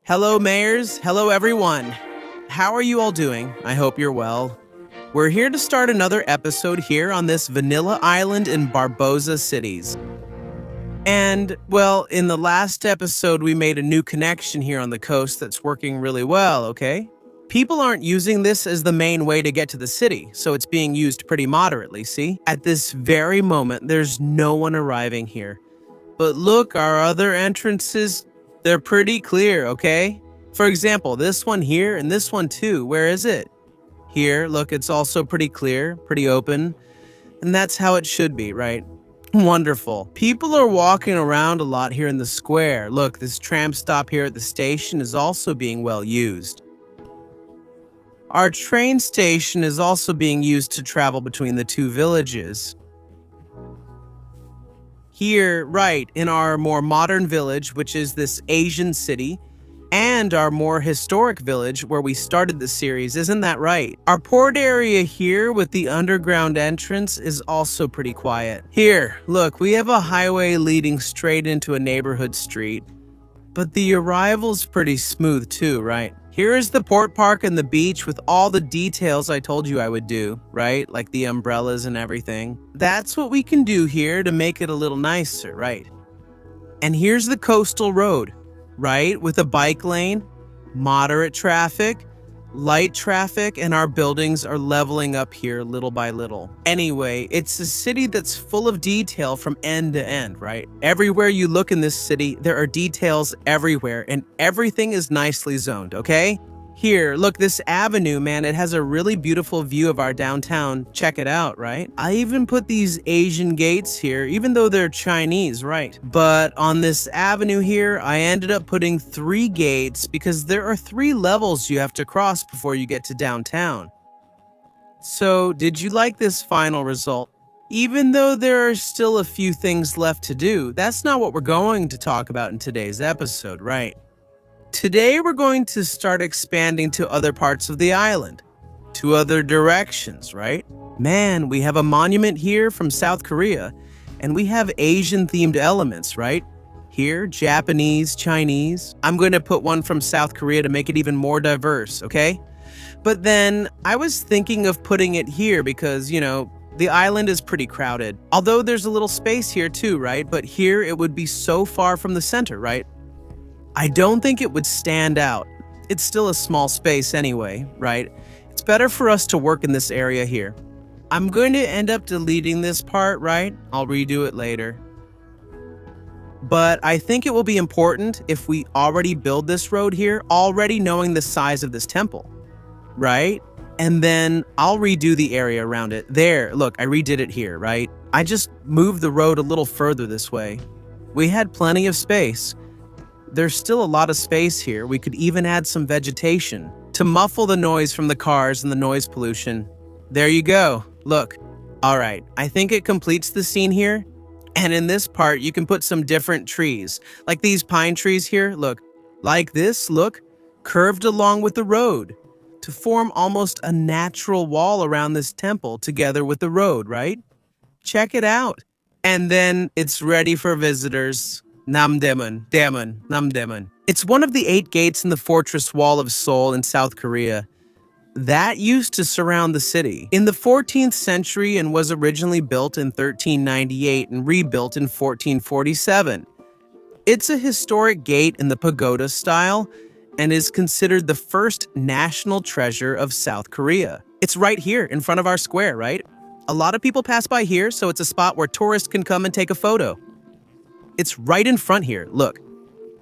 Hello, mayors. Hello, everyone. How are you all doing? I hope you're well. We're here to start another episode here on this vanilla island in Barboza Cities. And, well, in the last episode, we made a new connection here on the coast that's working really well, okay? People aren't using this as the main way to get to the city, so it's being used pretty moderately, see? At this very moment, there's no one arriving here. But look, our other entrances, they're pretty clear, okay? For example, this one here and this one too. Where is it? Here, look, it's also pretty clear, pretty open. And that's how it should be, right? Wonderful. People are walking around a lot here in the square. Look, this tram stop here at the station is also being well used. Our train station is also being used to travel between the two villages. Here, right, in our more modern village, which is this Asian city, and our more historic village where we started the series, isn't that right? Our port area here with the underground entrance is also pretty quiet. Here, look, we have a highway leading straight into a neighborhood street, but the arrival's pretty smooth too, right? Here is the port park and the beach with all the details I told you I would do, right? Like the umbrellas and everything. That's what we can do here to make it a little nicer, right? And here's the coastal road, right? With a bike lane, moderate traffic, light traffic, and our buildings are leveling up here little by little. Anyway, it's a city that's full of detail from end to end, right? Everywhere you look in this city, there are details everywhere, and everything is nicely zoned, okay? Here, look, this avenue, man, it has a really beautiful view of our downtown. Check it out, right? I even put these Asian gates here, even though they're Chinese, right? But on this avenue here, I ended up putting 3 gates because there are 3 levels you have to cross before you get to downtown. So, did you like this final result? Even though there are still a few things left to do, that's not what we're going to talk about in today's episode, right? Today, we're going to start expanding to other parts of the island, to other directions, right? Man, we have a monument here from South Korea, and we have Asian-themed elements, right? Here, Japanese, Chinese. I'm going to put one from South Korea to make it even more diverse, okay? But then, I was thinking of putting it here because, the island is pretty crowded. Although there's a little space here too, right? But here, it would be so far from the center, right? I don't think it would stand out. It's still a small space anyway, right? It's better for us to work in this area here. I'm going to end up deleting this part, right? I'll redo it later. But I think it will be important if we already build this road here, already knowing the size of this temple, right? And then I'll redo the area around it. There, look, I redid it here, right? I just moved the road a little further this way. We had plenty of space. There's still a lot of space here. We could even add some vegetation to muffle the noise from the cars and the noise pollution. There you go. Look. All right, I think it completes the scene here. And in this part, you can put some different trees, like these pine trees here. Look, like this, look, curved along with the road to form almost a natural wall around this temple together with the road, right? Check it out. And then it's ready for visitors. Namdaemun, Daemun, Namdaemun. It's one of the 8 gates in the Fortress Wall of Seoul in South Korea. That used to surround the city in the 14th century and was originally built in 1398 and rebuilt in 1447. It's a historic gate in the pagoda style and is considered the first national treasure of South Korea. It's right here in front of our square, right? A lot of people pass by here, so it's a spot where tourists can come and take a photo. It's right in front here, look.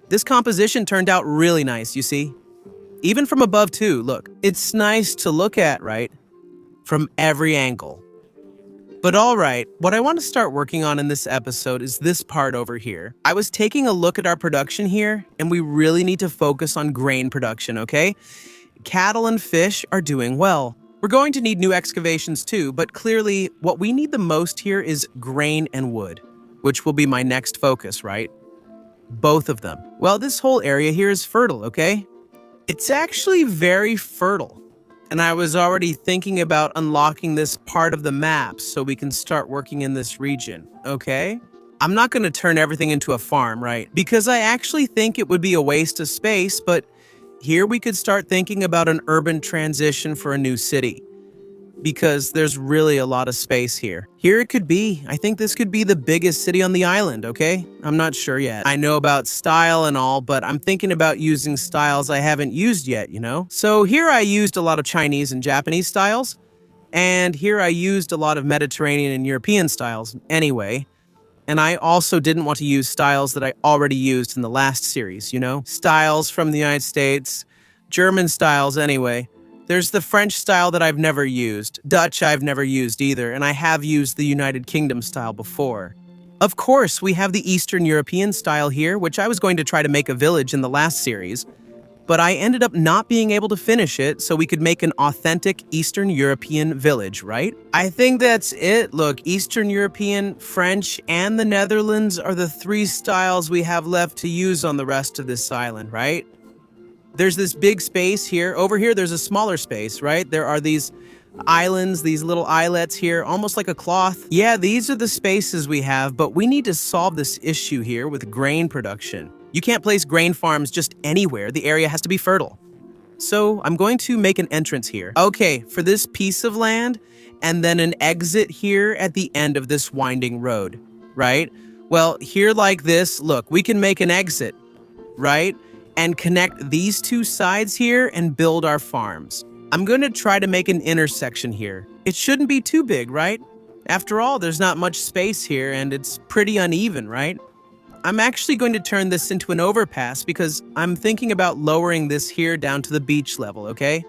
This composition turned out really nice, you see? Even from above too, look. It's nice to look at, right? From every angle. But alright, what I want to start working on in this episode is this part over here. I was taking a look at our production here, and we really need to focus on grain production, okay? Cattle and fish are doing well. We're going to need new excavations too, but clearly what we need the most here is grain and wood, which will be my next focus, right? Both of them. Well, this whole area here is fertile, okay? It's actually very fertile. And I was already thinking about unlocking this part of the map so we can start working in this region, okay? I'm not going to turn everything into a farm, right? Because I actually think it would be a waste of space, but Here we could start thinking about an urban transition for a new city, because there's really a lot of space here. Here it could be. I think this could be the biggest city on the island, okay? I'm not sure yet. I know about style and all, but I'm thinking about using styles I haven't used yet, you know? So here I used a lot of Chinese and Japanese styles, and here I used a lot of Mediterranean and European styles anyway. And I also didn't want to use styles that I already used in the last series, you know? Styles from the United States, German styles anyway. There's the French style that I've never used. Dutch I've never used either, and I have used the United Kingdom style before. Of course, we have the Eastern European style here, which I was going to try to make a village in the last series, but I ended up not being able to finish it so we could make an authentic Eastern European village, right? I think that's it. Look, Eastern European, French, and the Netherlands are the 3 styles we have left to use on the rest of this island, right? There's this big space here. Over here, there's a smaller space, right? There are these islands, these little islets here, almost like a cloth. Yeah, these are the spaces we have, but we need to solve this issue here with grain production. You can't place grain farms just anywhere. The area has to be fertile. So I'm going to make an entrance here. Okay, for this piece of land, and then an exit here at the end of this winding road, right? Well, here like this, look, we can make an exit, right? And connect these 2 sides here and build our farms. I'm going to try to make an intersection here. It shouldn't be too big, right? After all, there's not much space here and it's pretty uneven, right? I'm actually going to turn this into an overpass because I'm thinking about lowering this here down to the beach level, okay?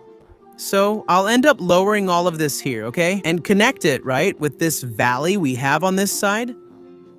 So I'll end up lowering all of this here, okay? And connect it, right, with this valley we have on this side.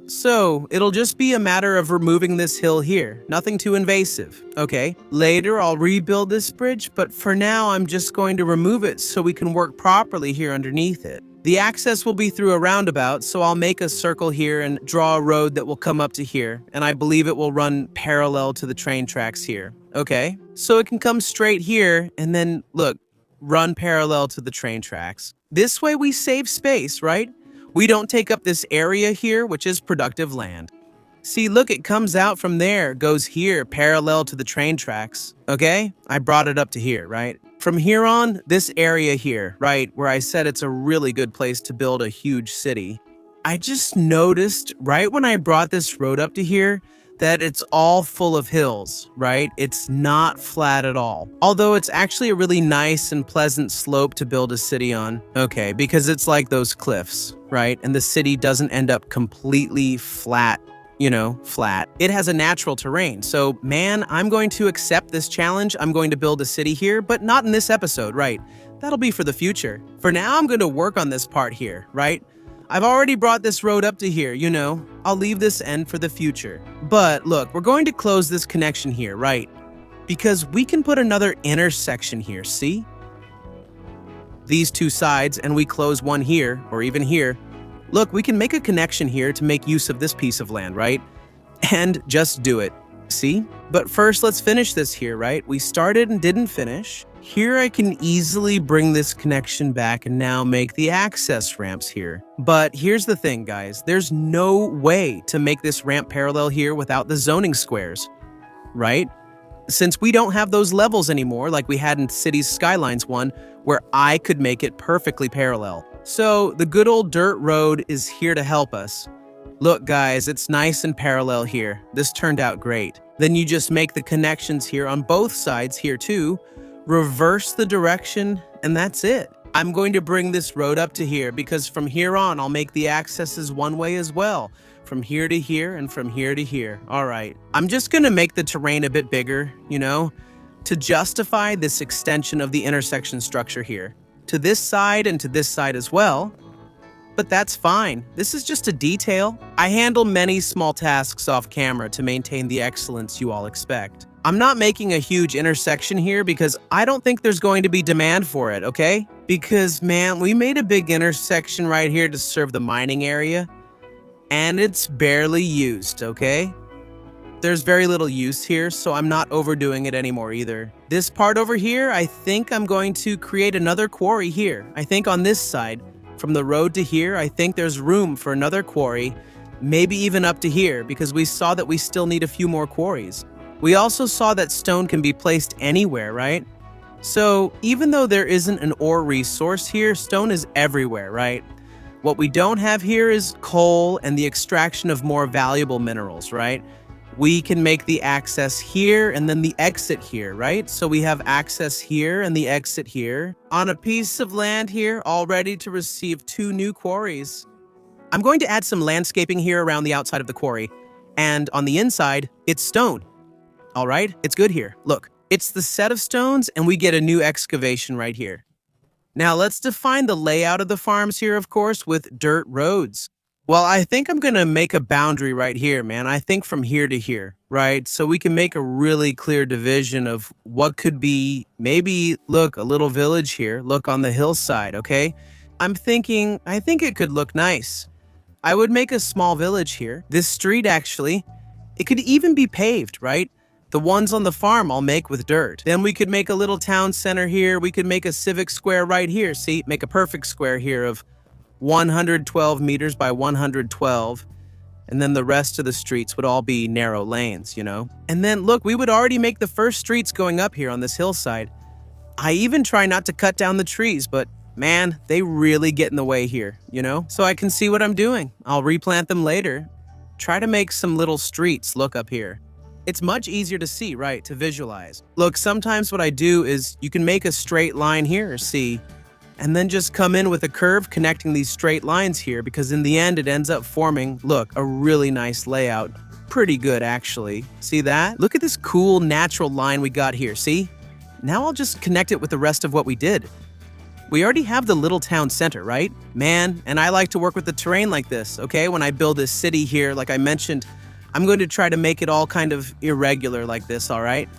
So, it'll just be a matter of removing this hill here. Nothing too invasive, okay? Later, I'll rebuild this bridge, but for now, I'm just going to remove it so we can work properly here underneath it. The access will be through a roundabout, so I'll make a circle here and draw a road that will come up to here, and I believe it will run parallel to the train tracks here, okay? So it can come straight here, and then, look, run parallel to the train tracks. This way we save space, right? We don't take up this area here, which is productive land. See, look, it comes out from there, goes here, parallel to the train tracks, okay? I brought it up to here, right? From here on, this area here, right, where I said it's a really good place to build a huge city, I just noticed right when I brought this road up to here that it's all full of hills, right? It's not flat at all. Although it's actually a really nice and pleasant slope to build a city on. Okay, because it's like those cliffs, right? And the city doesn't end up completely flat, you know, flat. It has a natural terrain. So, man, I'm going to accept this challenge. I'm going to build a city here, but not in this episode, right? That'll be for the future. For now, I'm going to work on this part here, right? I've already brought this road up to here, you know. I'll leave this end for the future. But look, we're going to close this connection here, right? Because we can put another intersection here, see? These 2 sides, and we close one here, or even here. Look, we can make a connection here to make use of this piece of land, right? And just do it, see? But first, let's finish this here, right? We started and didn't finish. Here I can easily bring this connection back and now make the access ramps here. But here's the thing, guys. There's no way to make this ramp parallel here without the zoning squares, right? Since we don't have those levels anymore like we had in Cities Skylines 1, where I could make it perfectly parallel. So the good old dirt road is here to help us. Look, guys, it's nice and parallel here. This turned out great. Then you just make the connections here on both sides here too, reverse the direction, and that's it. I'm going to bring this road up to here because from here on, I'll make the accesses one way as well. From here to here and from here to here. All right. I'm just going to make the terrain a bit bigger, you know, to justify this extension of the intersection structure here. To this side and to this side as well. But that's fine. This is just a detail. I handle many small tasks off camera to maintain the excellence you all expect. I'm not making a huge intersection here because I don't think there's going to be demand for it, okay? Because, man, we made a big intersection right here to serve the mining area, and it's barely used, okay? There's very little use here, so I'm not overdoing it anymore either. This part over here, I think I'm going to create another quarry here. I think on this side, from the road to here, I think there's room for another quarry, maybe even up to here, because we saw that we still need a few more quarries. We also saw that stone can be placed anywhere, right? So even though there isn't an ore resource here, stone is everywhere, right? What we don't have here is coal and the extraction of more valuable minerals, right? We can make the access here and then the exit here, right? So we have access here and the exit here on a piece of land here, all ready to receive 2 new quarries. I'm going to add some landscaping here around the outside of the quarry. And on the inside, it's stone. All right, it's good here. Look, it's the set of stones and we get a new excavation right here. Now let's define the layout of the farms here, of course, with dirt roads. Well, I think I'm going to make a boundary right here, man. I think from here to here, right? So we can make a really clear division of what could be maybe, look, a little village here. Look on the hillside, okay? I think it could look nice. I would make a small village here. This street, actually, it could even be paved, right? The ones on the farm I'll make with dirt. Then we could make a little town center here. We could make a civic square right here. See, make a perfect square here of 112 meters by 112, and then the rest of the streets would all be narrow lanes, you know? And then, look, we would already make the first streets going up here on this hillside. I even try not to cut down the trees, but man, they really get in the way here, you know? So I can see what I'm doing. I'll replant them later. Try to make some little streets look up here. It's much easier to see, right, to visualize. Look, sometimes what I do is you can make a straight line here, see? And then just come in with a curve connecting these straight lines here, because in the end it ends up forming, look, a really nice layout. Pretty good, actually. See that? Look at this cool natural line we got here, see? Now I'll just connect it with the rest of what we did. We already have the little town center, right? Man, and I like to work with the terrain like this, okay? When I build this city here, like I mentioned, I'm going to try to make it all kind of irregular like this, all right?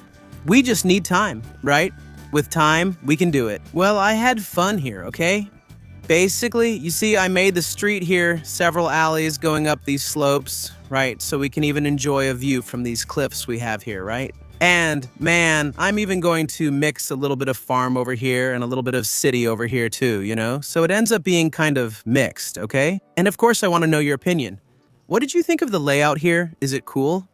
We just need time, right? With time, we can do it. Well, I had fun here, okay? Basically, you see, I made the street here, several alleys going up these slopes, right? So we can even enjoy a view from these cliffs we have here, right? And man, I'm even going to mix a little bit of farm over here and a little bit of city over here too, you know? So it ends up being kind of mixed, okay? And of course, I want to know your opinion. What did you think of the layout here? Is it cool?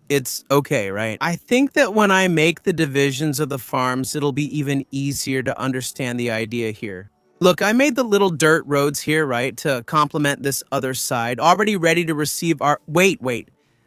It's okay, right? I think that when I make the divisions of the farms, it'll be even easier to understand the idea here. Look, I made the little dirt roads here, right, to complement this other side, already ready to receive our... Wait.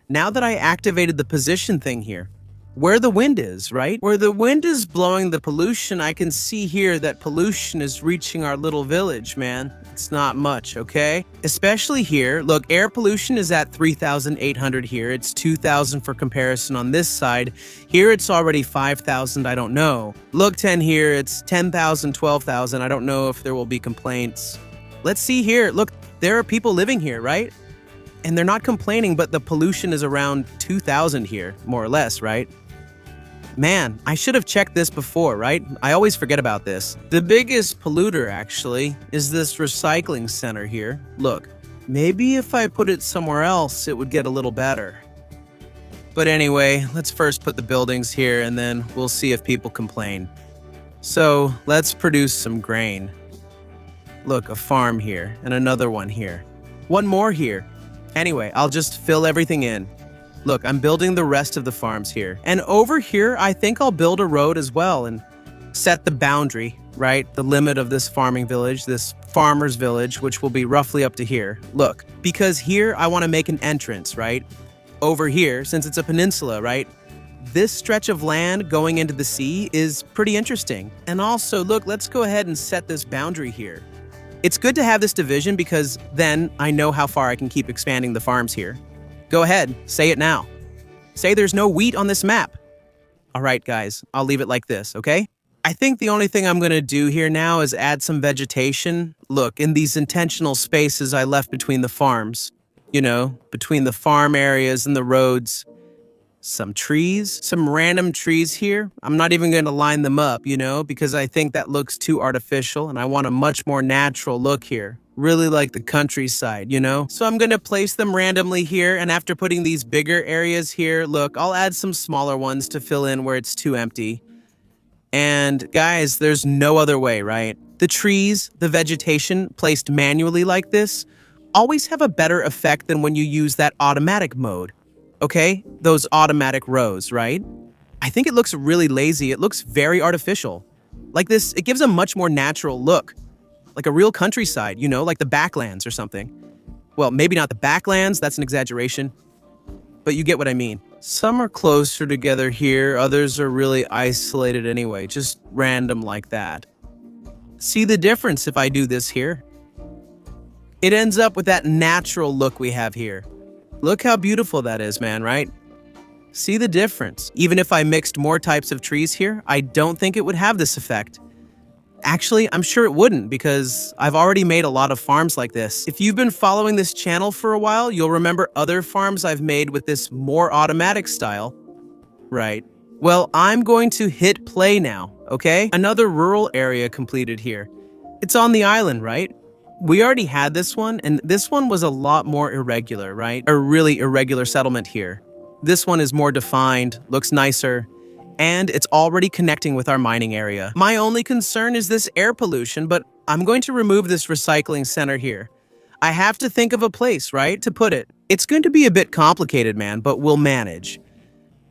Now that I activated the position thing here, where the wind is, right? Where the wind is blowing the pollution, I can see here that pollution is reaching our little village, man. It's not much, okay? Especially here. Look, air pollution is at 3,800 here. It's 2,000 for comparison on this side. Here it's already 5,000, I don't know. Look, 10 here, it's 10,000, 12,000. I don't know if there will be complaints. Let's see here. Look, there are people living here, right? And they're not complaining, but the pollution is around 2,000 here, more or less, right? Man, I should have checked this before, right? I always forget about this. The biggest polluter, actually, is this recycling center here. Look, maybe if I put it somewhere else, it would get a little better. But anyway, let's first put the buildings here, and then we'll see if people complain. So, let's produce some grain. Look, a farm here, and another one here. One more here. Anyway, I'll just fill everything in. Look, I'm building the rest of the farms here. And over here, I think I'll build a road as well and set the boundary, right? The limit of this farming village, this farmer's village, which will be roughly up to here. Look, because here I want to make an entrance, right? Over here, since it's a peninsula, right? This stretch of land going into the sea is pretty interesting. And also, look, let's go ahead and set this boundary here. It's good to have this division because then I know how far I can keep expanding the farms here. Go ahead, say it now. Say there's no wheat on this map. All right, guys, I'll leave it like this, okay? I think the only thing I'm going to do here now is add some vegetation. Look, in these intentional spaces I left between the farms, you know, between the farm areas and the roads. Some trees, some random trees here. I'm not even going to line them up, you know, because I think that looks too artificial and I want a much more natural look here. Really like the countryside, you know? So I'm going to place them randomly here, and after putting these bigger areas here, look, I'll add some smaller ones to fill in where it's too empty. And guys, there's no other way, right? The trees, the vegetation placed manually like this always have a better effect than when you use that automatic mode. okay? Those automatic rows, right? I think it looks really lazy. It looks very artificial. Like this, it gives a much more natural look. Like a real countryside, like the backlands or something. Well, maybe not the backlands, that's an exaggeration. But you get what I mean. Some are closer together here, others are really isolated anyway, just random like that. See the difference if I do this here? It ends up with that natural look we have here. Look how beautiful that is, man, right? See the difference? Even if I mixed more types of trees here, I don't think it would have this effect. Actually, I'm sure it wouldn't because I've already made a lot of farms like this. If you've been following this channel for a while, you'll remember other farms I've made with this more automatic style. Right. Well, I'm going to hit play now, okay? Another rural area completed here. It's on the island, right? We already had this one, and this one was a lot more irregular, right? A really irregular settlement here. This one is more defined, looks nicer, and it's already connecting with our mining area. My only concern is this air pollution, but I'm going to remove this recycling center here. I have to think of a place, right, to put it. It's going to be a bit complicated, man, but we'll manage.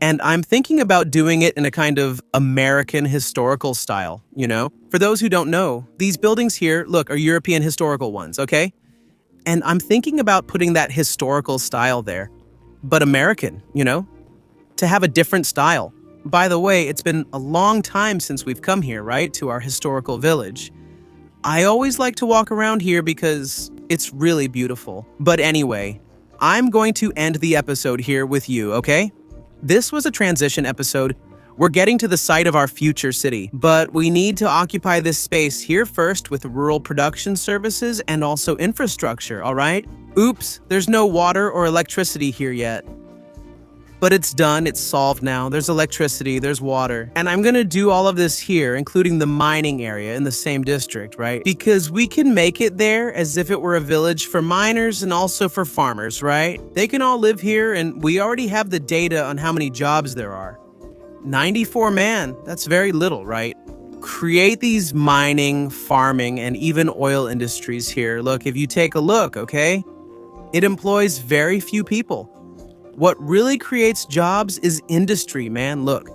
And I'm thinking about doing it in a kind of American historical style, For those who don't know, these buildings here, look, are European historical ones, okay? And I'm thinking about putting that historical style there, but American, to have a different style. By the way, it's been a long time since we've come here, right, to our historical village. I always like to walk around here because it's really beautiful. But anyway, I'm going to end the episode here with you, okay? This was a transition episode. We're getting to the site of our future city, but we need to occupy this space here first with rural production services and also infrastructure, all right? Oops, there's no water or electricity here yet. But it's done, it's solved now. There's electricity, there's water. And I'm gonna do all of this here, including the mining area in the same district, right? Because we can make it there as if it were a village for miners and also for farmers, right? They can all live here, and we already have the data on how many jobs there are. 94 man, that's very little, right? Create these mining, farming, and even oil industries here. Look, if you take a look, okay? It employs very few people. What really creates jobs is industry, man. Look,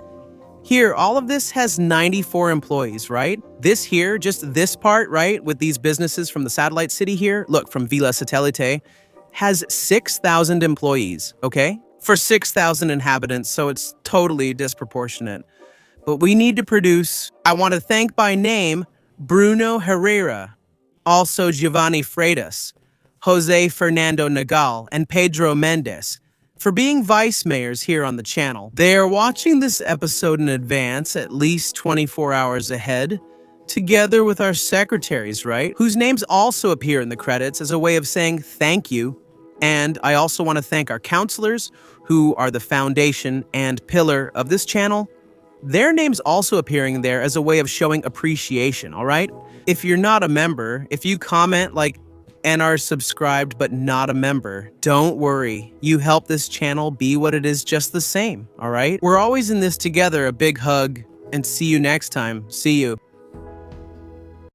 here, all of this has 94 employees, right? This here, just this part, right, with these businesses from the satellite city here, look, from Villa Satellite, has 6,000 employees, okay? For 6,000 inhabitants, so it's totally disproportionate. But we need to produce, I want to thank by name, Bruno Herrera, also Giovanni Freitas, Jose Fernando Nagal, and Pedro Mendez, for being vice mayors here on the channel. They are watching this episode in advance, at least 24 hours ahead, together with our secretaries, right? Whose names also appear in the credits as a way of saying thank you. And I also want to thank our counselors, who are the foundation and pillar of this channel. Their names also appearing there as a way of showing appreciation, all right? If you're not a member, if you comment and are subscribed but not a member, don't worry. You help this channel be what it is just the same, all right? We're always in this together. A big hug, and see you next time. See you.